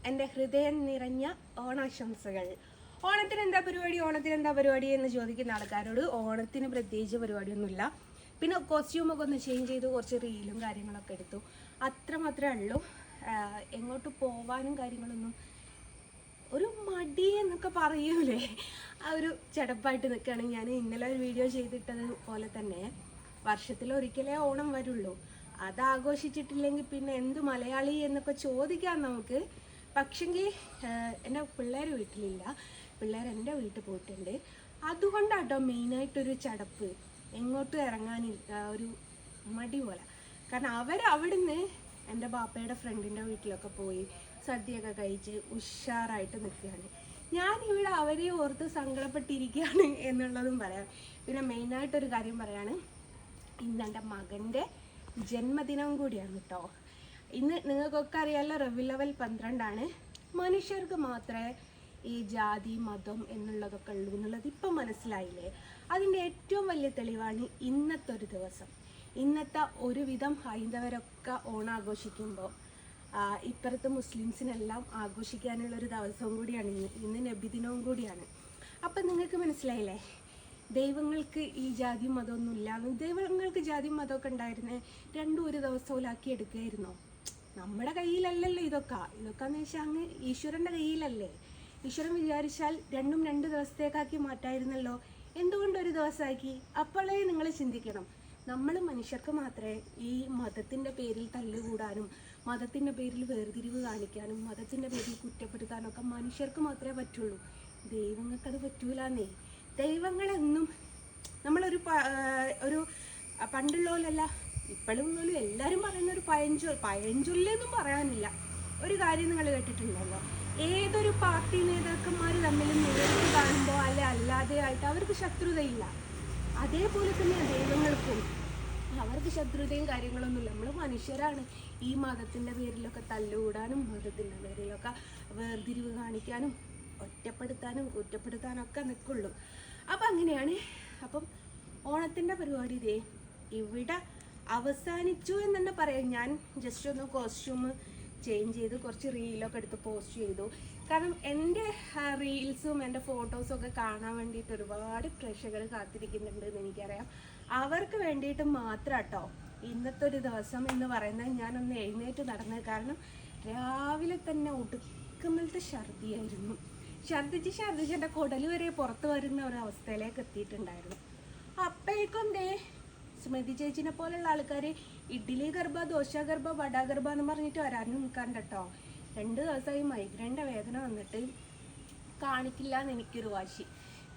എൻ്റെ ഹൃദയം നിറഞ്ഞ ഓണാശംസകൾ. ഓണത്തിന് എന്താ പരിപാടി എന്ന് ചോദിക്കുന്ന ആൾക്കാരോട് ഓണത്തിന് പ്രത്യേകിച്ച് പരിപാടിയൊന്നുമില്ല. പിന്നെ കോസ്റ്റ്യൂമൊക്കെ ഒന്ന് ചേഞ്ച് ചെയ്ത് കുറച്ച് റീലും കാര്യങ്ങളൊക്കെ എടുത്തു, അത്രമാത്രമേ ഉള്ളൂ. എങ്ങോട്ട് പോവാനും കാര്യങ്ങളൊന്നും ഒരു മടി എന്നൊക്കെ പറയൂലേ, ആ ഒരു ചടപ്പായിട്ട് നിൽക്കുകയാണ്. ഞാൻ ഇന്നലെ ഒരു വീഡിയോ ചെയ്തിട്ടത് പോലെ തന്നെ വർഷത്തിലൊരിക്കലേ ഓണം വരുള്ളൂ. അത് ആഘോഷിച്ചിട്ടില്ലെങ്കിൽ പിന്നെ എന്ത് മലയാളി എന്നൊക്കെ ചോദിക്കാം നമുക്ക്. പക്ഷെങ്കിൽ എൻ്റെ പിള്ളേർ വീട്ടിലില്ല, പിള്ളേർ എൻ്റെ വീട്ടിൽ പോയിട്ടുണ്ട്. അതുകൊണ്ടാട്ടോ മെയിനായിട്ടൊരു ചടപ്പ്, എങ്ങോട്ടും ഇറങ്ങാനില്ല, ഒരു മടി പോലെ. കാരണം അവരവിടുന്ന് എൻ്റെ ബാപ്പയുടെ ഫ്രണ്ടിൻ്റെ വീട്ടിലൊക്കെ പോയി സദ്യയൊക്കെ കഴിച്ച് ഉഷാറായിട്ട് നിൽക്കുകയാണ്. ഞാനിവിടെ അവരെ ഓർത്ത് സങ്കടപ്പെട്ടിരിക്കുകയാണ് എന്നുള്ളതും പറയാം. പിന്നെ മെയിനായിട്ടൊരു കാര്യം പറയാണ്, ഇന്നെൻ്റെ മകൻ്റെ ജന്മദിനം കൂടിയാണ് കേട്ടോ. ഇന്ന് നിങ്ങൾക്കൊക്കെ അറിയാമല്ലോ, റബീഉൽ അവ്വൽ 12 മനുഷ്യർക്ക് മാത്രമേ ഈ ജാതി മതം എന്നുള്ളതൊക്കെ ഉള്ളൂ എന്നുള്ളത് ഇപ്പം മനസ്സിലായില്ലേ. അതിൻ്റെ ഏറ്റവും വലിയ തെളിവാണ് ഇന്നത്തെ ഒരു ദിവസം. ഇന്നത്തെ ഒരുവിധം ഹൈന്ദവരൊക്കെ ഓണാഘോഷിക്കുമ്പോൾ ഇപ്പുറത്ത് മുസ്ലിംസിനെല്ലാം ആഘോഷിക്കാനുള്ളൊരു ദിവസവും കൂടിയാണ് ഇന്ന് നബിദിനവും കൂടിയാണ്. അപ്പം നിങ്ങൾക്ക് മനസ്സിലായില്ലേ, ദൈവങ്ങൾക്ക് ഈ ജാതി മതമൊന്നുമില്ല. ദൈവങ്ങൾക്ക് ജാതി മതമൊക്കെ ഉണ്ടായിരുന്നേ രണ്ടും ഒരു ദിവസത്തിലാക്കി എടുക്കുകയായിരുന്നോ? നമ്മുടെ കയ്യിലല്ലല്ലോ ഇതൊക്കെ എന്ന് വെച്ചാൽ അങ്ങ് ഈശ്വരൻ്റെ കയ്യിലല്ലേ. ഈശ്വരൻ വിചാരിച്ചാൽ രണ്ടും 2 ദിവസത്തേക്കാക്കി മാറ്റായിരുന്നല്ലോ. എന്തുകൊണ്ട് ഒരു ദിവസമാക്കി? അപ്പോഴേ നിങ്ങൾ ചിന്തിക്കണം, നമ്മൾ മനുഷ്യർക്ക് മാത്രമേ ഈ മതത്തിൻ്റെ പേരിൽ തല്ലുകൂടാനും മതത്തിൻ്റെ പേരിൽ വേർതിരിവ് കാണിക്കാനും മതത്തിൻ്റെ പേരിൽ കുറ്റപ്പെടുത്താനൊക്കെ മനുഷ്യർക്ക് മാത്രമേ പറ്റുള്ളൂ. ദൈവങ്ങൾക്കത് പറ്റൂലെന്നേ. ദൈവങ്ങളെന്നും നമ്മളൊരു പണ്ടുള്ള പോലല്ല, ഇപ്പോഴും പോലും എല്ലാവരും പറയുന്ന ഒരു പഴഞ്ചൊല്ലെന്നും പറയാനില്ല. ഒരു കാര്യം നിങ്ങൾ കേട്ടിട്ടുണ്ടല്ലോ, ഏതൊരു പാർട്ടി നേതാക്കന്മാർ തമ്മിലും നേരിട്ട് കാണുമ്പോൾ അല്ലാതെ ആയിട്ട് അവർക്ക് ശത്രുതയില്ല. അതേപോലെ തന്നെ ദൈവങ്ങൾക്കും അവർക്ക് ശത്രുതയും കാര്യങ്ങളൊന്നുമില്ല. നമ്മൾ മനുഷ്യരാണ്. ഈ മതത്തിൻ്റെ പേരിലൊക്കെ തല്ലുകൂടാനും മതത്തിൻ്റെ പേരിലൊക്കെ വേർതിരിവ് കാണിക്കാനും ഒറ്റപ്പെടുത്താനും കുറ്റപ്പെടുത്താനൊക്കെ നിൽക്കുള്ളൂ. അപ്പം അങ്ങനെയാണ്. അപ്പം ഓണത്തിൻ്റെ പരിപാടി ഇതേ ഇവിടെ അവസാനിച്ചു എന്ന് തന്നെ പറയാം. ഞാൻ ജസ്റ്റ് ഒന്ന് കോസ്റ്റ്യൂം ചേഞ്ച് ചെയ്ത് കുറച്ച് റീലൊക്കെ എടുത്ത് പോസ്റ്റ് ചെയ്തു. കാരണം എൻ്റെ റീൽസും എൻ്റെ ഫോട്ടോസും ഒക്കെ കാണാൻ വേണ്ടിയിട്ട് ഒരുപാട് പ്രേക്ഷകർ കാത്തിരിക്കുന്നുണ്ട് എന്ന് എനിക്കറിയാം. അവർക്ക് വേണ്ടിയിട്ട് മാത്രം കേട്ടോ ഇന്നത്തെ ഒരു ദിവസം എന്ന് പറയുന്നത് ഞാനൊന്ന് എഴുന്നേറ്റ് നടന്നത്. കാരണം രാവിലെ തന്നെ ഒടുക്കമലത്തെ ഛർദിയായിരുന്നു. ഛർദിച്ച് എൻ്റെ കുടൽ വരെ പുറത്ത് വരുന്ന ഒരവസ്ഥയിലേക്ക് എത്തിയിട്ടുണ്ടായിരുന്നു. അപ്പോഴേക്കും സ്മൃതി ചേച്ചിനെ പോലുള്ള ആൾക്കാർ ഇഡ്ഡലി ഗർഭ, ദോശ ഗർഭ, വട ഗർഭ എന്ന് പറഞ്ഞിട്ട് വരാനും നിൽക്കാണ്ട് കേട്ടോ. 2 ദിവസമായി മൈഗ്രൈൻ്റെ വേദന വന്നിട്ട് കാണിക്കില്ല എന്ന് എനിക്കൊരു വാശി.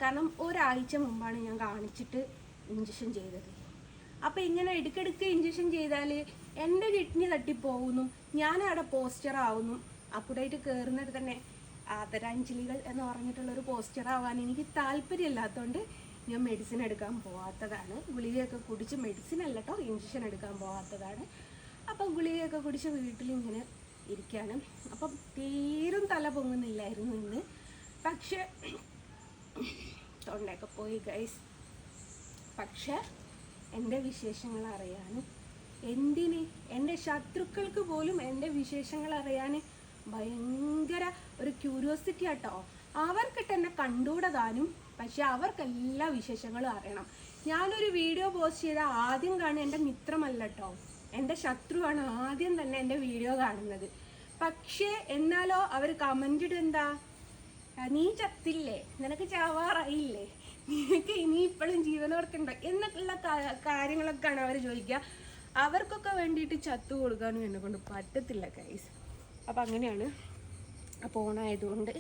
കാരണം ഒരാഴ്ച മുമ്പാണ് ഞാൻ കാണിച്ചിട്ട് ഇഞ്ചക്ഷൻ ചെയ്തത്. അപ്പോൾ ഇങ്ങനെ ഇടയ്ക്കിടയ്ക്ക് ഇഞ്ചക്ഷൻ ചെയ്താൽ എൻ്റെ കിഡ്നി തട്ടിപ്പോകുന്നു, ഞാനവിടെ പോസ്റ്റർ ആവുന്നു. അപ്പുറമായിട്ട് കയറുന്നത് തന്നെ ആദരാഞ്ജലികൾ എന്ന് പറഞ്ഞിട്ടുള്ളൊരു പോസ്റ്റർ ആവാൻ എനിക്ക് താല്പര്യമില്ലാത്തതുകൊണ്ട് ഞാൻ മെഡിസിൻ എടുക്കാൻ പോവാത്തതാണ്. ഗുളികയൊക്കെ കുടിച്ച്, മെഡിസിൻ അല്ല കേട്ടോ, ഇഞ്ചക്ഷൻ എടുക്കാൻ പോവാത്തതാണ്. അപ്പം ഗുളികയൊക്കെ കുടിച്ച് വീട്ടിലിങ്ങനെ ഇരിക്കുകയാണ്. അപ്പം തീരും തല പൊങ്ങുന്നില്ലായിരുന്നു ഇന്ന്. പക്ഷെ തൊണ്ടയൊക്കെ പോയി ഗൈസ്. പക്ഷെ എൻ്റെ വിശേഷങ്ങൾ അറിയാനും എന്തിന് എൻ്റെ ശത്രുക്കൾക്ക് പോലും എൻ്റെ വിശേഷങ്ങൾ അറിയാൻ ഭയങ്കര ഒരു ക്യൂരിയോസിറ്റി ആട്ടോ. അവർക്കിട്ട് എന്നെ കണ്ടുകൂടതാനും, പക്ഷെ അവർക്കെല്ലാ വിശേഷങ്ങളും അറിയണം. ഞാനൊരു വീഡിയോ പോസ്റ്റ് ചെയ്താൽ ആദ്യം കാണുക എൻ്റെ മിത്രമല്ല കേട്ടോ, എൻ്റെ ശത്രുവാണ് ആദ്യം തന്നെ എൻ്റെ വീഡിയോ കാണുന്നത്. പക്ഷേ എന്നാലോ അവർ കമൻ്റ് ഇടും, എന്താ നീ ചത്തില്ലേ, നിനക്ക് ചാവാറായില്ലേ, നിനക്ക് ഇനി ഇപ്പോഴും ജീവനോർക്കുണ്ടോ എന്നൊക്കെയുള്ള കാര്യങ്ങളൊക്കെയാണ് അവർ ചോദിക്കുക. അവർക്കൊക്കെ വേണ്ടിയിട്ട് ചത്തു കൊടുക്കാനും എന്നെ കൊണ്ട് പറ്റത്തില്ല ഗൈസ്. അപ്പം അങ്ങനെയാണ്. അപ്പോൾ ഓണായതുകൊണ്ട്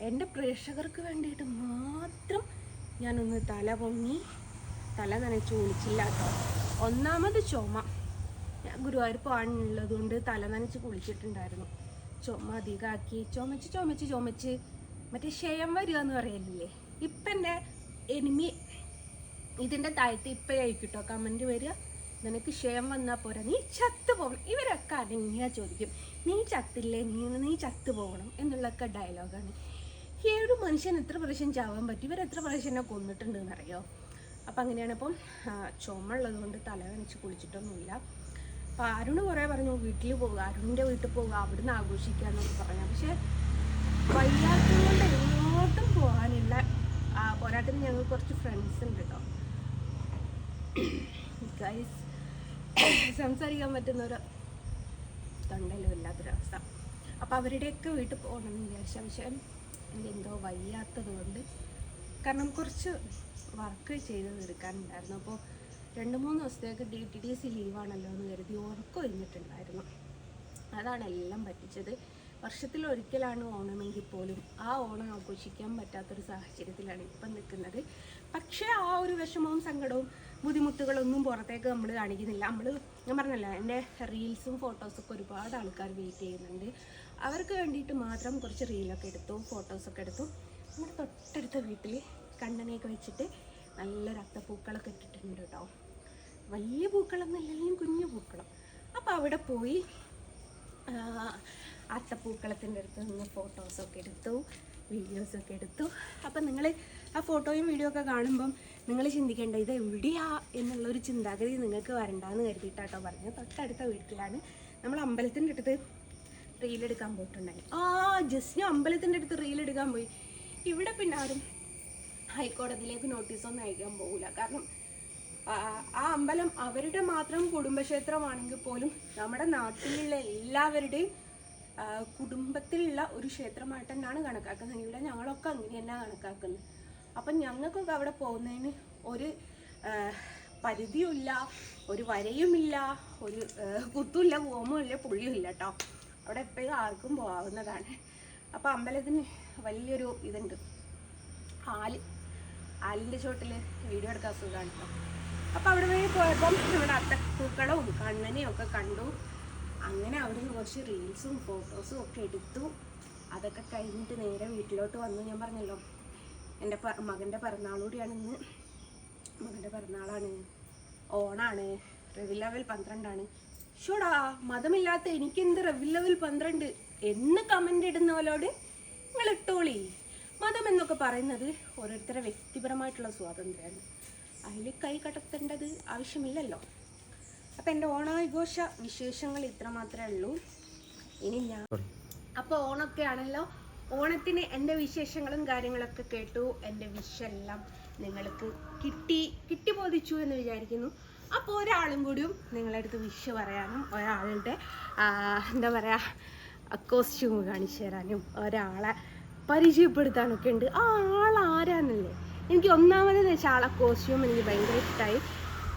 എൻ്റെ പ്രേക്ഷകർക്ക് വേണ്ടിയിട്ട് മാത്രം ഞാനൊന്ന് തല പൊങ്ങി തല നനച്ച് കുളിച്ചില്ല കേട്ടോ. ഒന്നാമത് ചുമ, ഞാൻ ഗുരുവായൂർ പോകാനുള്ളത് കൊണ്ട് തല നനച്ച് കുളിച്ചിട്ടുണ്ടായിരുന്നു. ചുമ അധികമാക്കി ചുമച്ച് മറ്റേ ക്ഷയം വരിക എന്ന് പറയലില്ലേ, ഇപ്പം എൻ്റെ എനിമി ഇതിൻ്റെ താഴത്ത് ഇപ്പോഴായിരിക്കും കേട്ടോ കമൻറ്റ് വരിക, നിനക്ക് ക്ഷയം വന്നാൽ പോരാ, നീ ചത്തു പോകണം. ഇവരൊക്കെ അടങ്ങിയാ ചോദിക്കും, നീ ചത്തില്ലേ, നീ ചത്തു പോകണം എന്നുള്ളൊക്കെ ഡയലോഗാണ്. ഒരു മനുഷ്യൻ എത്ര പ്രാവശ്യം ചാവാൻ പറ്റും, ഇവരെത്ര പ്രാവശ്യം കൊന്നിട്ടുണ്ടെന്ന് അറിയോ. അപ്പം അങ്ങനെയാണ്. ഇപ്പം ചുമ ഉള്ളത് കൊണ്ട് തല നനച്ച് കുളിച്ചിട്ടൊന്നുമില്ല. അപ്പോൾ അരുണ് കുറേ പറഞ്ഞു വീട്ടിൽ പോകുക, അരുണിൻ്റെ വീട്ടിൽ പോകുക, അവിടുന്ന് ആഘോഷിക്കാന്നൊക്കെ പറഞ്ഞു. പക്ഷെ വയ്യാത്തതുകൊണ്ട് എങ്ങോട്ടും പോകാനില്ല. പോരാട്ടത്തിന് ഞങ്ങൾ കുറച്ച് ഫ്രണ്ട്സ് ഉണ്ട് കേട്ടോ ഗൈസ്. സംസാരിക്കാൻ പറ്റുന്നൊരു തൊണ്ടല്ലോ ഇല്ലാത്തൊരവസ്ഥ. അപ്പോൾ അവരുടെയൊക്കെ വീട്ടിൽ പോകണമെന്ന് വിചാരിച്ച, പക്ഷേ എനിക്കെന്തോ വയ്യാത്തത് കൊണ്ട്, കാരണം കുറച്ച് വർക്ക് ചെയ്ത് എടുക്കാനുണ്ടായിരുന്നു. അപ്പോൾ 2-3 ദിവസത്തേക്ക് DTDC ലീവാണല്ലോ എന്ന് കരുതി ഉറക്കം കഴിഞ്ഞിട്ടുണ്ടായിരുന്നു. അതാണ് എല്ലാം പറ്റിച്ചത്. വർഷത്തിലൊരിക്കലാണ് ഓണമെങ്കിൽ പോലും ആ ഓണം ആഘോഷിക്കാൻ പറ്റാത്തൊരു സാഹചര്യത്തിലാണ് ഇപ്പം നിൽക്കുന്നത്. പക്ഷേ ആ ഒരു വിഷമവും സങ്കടവും ബുദ്ധിമുട്ടുകളൊന്നും പുറത്തേക്ക് നമ്മൾ കാണിക്കുന്നില്ല. ഞാൻ പറഞ്ഞല്ലോ, എൻ്റെ റീൽസും ഫോട്ടോസൊക്കെ ഒരുപാട് ആൾക്കാർ വെയിറ്റ് ചെയ്യുന്നുണ്ട്. അവർക്ക് വേണ്ടിയിട്ട് മാത്രം കുറച്ച് റീലൊക്കെ എടുത്തു, ഫോട്ടോസൊക്കെ എടുത്തു. നമ്മുടെ തൊട്ടടുത്ത വീട്ടിൽ കണ്ണനെയൊക്കെ വെച്ചിട്ട് നല്ലൊരു അത്തപ്പൂക്കളൊക്കെ ഇട്ടിട്ടുണ്ട് കേട്ടോ. വലിയ പൂക്കളൊന്നുമില്ലെങ്കിലും കുഞ്ഞു പൂക്കളം. അപ്പോൾ അവിടെ പോയി അത്തപ്പൂക്കളത്തിൻ്റെ അടുത്ത് നിന്ന് ഫോട്ടോസൊക്കെ എടുത്തു, വീഡിയോസൊക്കെ എടുത്തു. അപ്പം നിങ്ങൾ ആ ഫോട്ടോയും വീഡിയോ ഒക്കെ കാണുമ്പം നിങ്ങൾ ചിന്തിക്കേണ്ട ഇത് എവിടെയാ എന്നുള്ളൊരു ചിന്താഗതി നിങ്ങൾക്ക് വരണ്ടെന്ന് കരുതിയിട്ടാട്ടോ പറഞ്ഞത്. തൊട്ടടുത്ത വീട്ടിലാണ്. നമ്മൾ അമ്പലത്തിൻ്റെ അടുത്ത് റീലെടുക്കാൻ പോയിട്ടുണ്ടായി. ജസ്റ്റ് അമ്പലത്തിൻ്റെ അടുത്ത് റീലെടുക്കാൻ പോയി. ഇവിടെ പിന്നെ ആരും ഹൈക്കോടതിയിലേക്ക് നോട്ടീസൊന്നും അയക്കാൻ പോകില്ല. കാരണം ആ അമ്പലം അവരുടെ മാത്രം കുടുംബക്ഷേത്രമാണെങ്കിൽ പോലും നമ്മുടെ നാട്ടിലുള്ള എല്ലാവരുടെയും കുടുംബത്തിലുള്ള ഒരു ക്ഷേത്രമായിട്ട് തന്നെയാണ് കണക്കാക്കുന്നത്. ഇവിടെ ഞങ്ങളൊക്കെ അങ്ങനെ തന്നെയാണ് കണക്കാക്കുന്നത്. അപ്പം ഞങ്ങൾക്കൊക്കെ അവിടെ പോകുന്നതിന് ഒരു പരിധിയുമില്ല, ഒരു വരയുമില്ല, ഒരു കുത്തുമില്ല, കോമുമില്ല, പുള്ളിയുമില്ല കേട്ടോ. അവിടെ എപ്പോഴും ആർക്കും പോകാവുന്നതാണ്. അപ്പോൾ അമ്പലത്തിന് വലിയൊരു ഇതുണ്ട്, ആലിൻ്റെ ചോട്ടിൽ വീഡിയോ എടുക്കാൻ സുഖമാണ് കേട്ടോ. അപ്പോൾ അവിടെ വഴി പോയപ്പം ഇവിടെ അത്തപ്പൂക്കളവും കണ്ണനെയും ഒക്കെ കണ്ടു. അങ്ങനെ അവിടുന്ന് കുറച്ച് റീൽസും ഫോട്ടോസും ഒക്കെ എടുത്തു. അതൊക്കെ കഴിഞ്ഞിട്ട് നേരെ വീട്ടിലോട്ട് വന്നു. ഞാൻ പറഞ്ഞല്ലോ, എൻ്റെ മകൻ്റെ പിറന്നാളൂടെയാണ് ഇന്ന്. മകൻ്റെ പിറന്നാളാണ്, ഓണാണ്, റെവി ലെവൽ 12ആണ്. ഷോടാ, മതമില്ലാത്ത എനിക്കെന്ത് റെവി ലെവൽ 12 എന്ന് കമൻ്റ് ഇടുന്നവരോട് നിങ്ങൾ ഇട്ടോളി. മതം എന്നൊക്കെ പറയുന്നത് ഓരോരുത്തരുടെ വ്യക്തിപരമായിട്ടുള്ള സ്വാതന്ത്ര്യമാണ്. അതിൽ കൈ കടത്തേണ്ടത് ആവശ്യമില്ലല്ലോ. അപ്പം എൻ്റെ ഓണാഘോഷ വിശേഷങ്ങൾ ഇത്ര മാത്രമേ ഉള്ളൂ. ഇനി ഞാൻ അപ്പോൾ ഓണമൊക്കെ ആണല്ലോ, ഓണത്തിന് എൻ്റെ വിശേഷങ്ങളും കാര്യങ്ങളൊക്കെ കേട്ടു. എൻ്റെ വിഷെല്ലാം നിങ്ങൾക്ക് കിട്ടി ബോധിച്ചു എന്ന് വിചാരിക്കുന്നു. അപ്പോൾ ഒരാളും കൂടിയും നിങ്ങളുടെ അടുത്ത് വിഷ് പറയാനും ഒരാളുടെ എന്താ പറയുക കോസ്റ്റ്യൂം കാണിച്ചു തരാനും ഒരാളെ പരിചയപ്പെടുത്താനൊക്കെ ഉണ്ട്. ആ ആൾ ആരാന്നല്ലേ. എനിക്ക് ഒന്നാമതെന്ന് വെച്ചാൽ ആളെ കോസ്റ്റ്യൂം എനിക്ക് ഭയങ്കര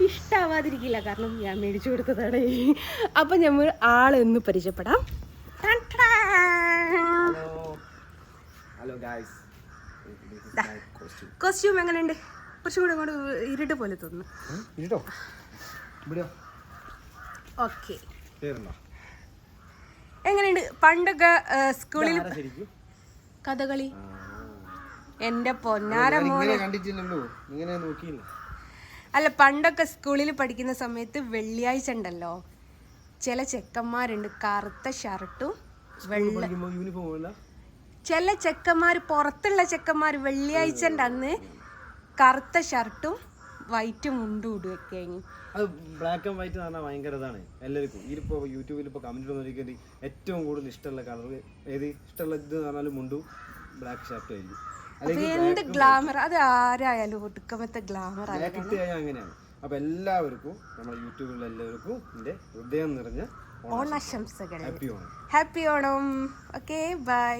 ഇഷ്ടമാവാതിരിക്കില്ല, കാരണം ഞാൻ മേടിച്ചു കൊടുത്തതാണ്. അപ്പം നമ്മൾ ആളെന്ന് പരിചയപ്പെടാം. കോസ്റ്റ്യൂം എങ്ങനെയുണ്ട്? കുറച്ചും കൂടെ അങ്ങോട്ട് ഇരുട്ട് പോലെ തോന്നുന്നു. ഓക്കെ, എങ്ങനെയുണ്ട്? പണ്ടൊക്കെ സ്കൂളിൽ കഥകളി, എൻ്റെ പൊന്നാര മോനെ, അല്ല പണ്ടൊക്കെ സ്കൂളിൽ പഠിക്കുന്ന സമയത്ത് വെള്ളിയാഴ്ച ഉണ്ടല്ലോ, ചില ചെക്കന്മാരുണ്ട് കറുത്ത ഷർട്ടും ചില ചെക്കന്മാർ പുറത്തുള്ള ചെക്കന്മാർ വെള്ളിയാഴ്ചൻ്റെ അന്ന് കറുത്ത ഷർട്ടും വൈറ്റ് മുണ്ടും ഇടുകയൊക്കെ കഴിഞ്ഞു. അത് ബ്ലാക്ക് ആൻഡ് വൈറ്റ് എന്ന് പറഞ്ഞാൽ ഭയങ്കര ഇതാണ് എല്ലാവർക്കും. ഇതിപ്പോൾ യൂട്യൂബിൽ ഇപ്പോൾ കമൻറ്റ് നോക്കിയിട്ട് ഏറ്റവും കൂടുതൽ ഇഷ്ടമുള്ള കളർ ഏത് ഇഷ്ടമുള്ള ഇത് എന്ന് പറഞ്ഞാൽ മുണ്ടും ബ്ലാക്ക് ഷർട്ടും ആയിരിക്കും. എന്ത് ഗ്ലാമർ, അത് ആരായാലും ഒടുക്കമത്തെ ഗ്ലാമർ കിട്ടിയാൽ അങ്ങനെയാണ്. അപ്പോൾ എല്ലാവർക്കും നമ്മുടെ യൂട്യൂബിലുള്ള എല്ലാവർക്കും എൻ്റെ ഹൃദയം നിറഞ്ഞ ഓണാശംസകൾ. Happy Onam. Happy Onam. Okay, by.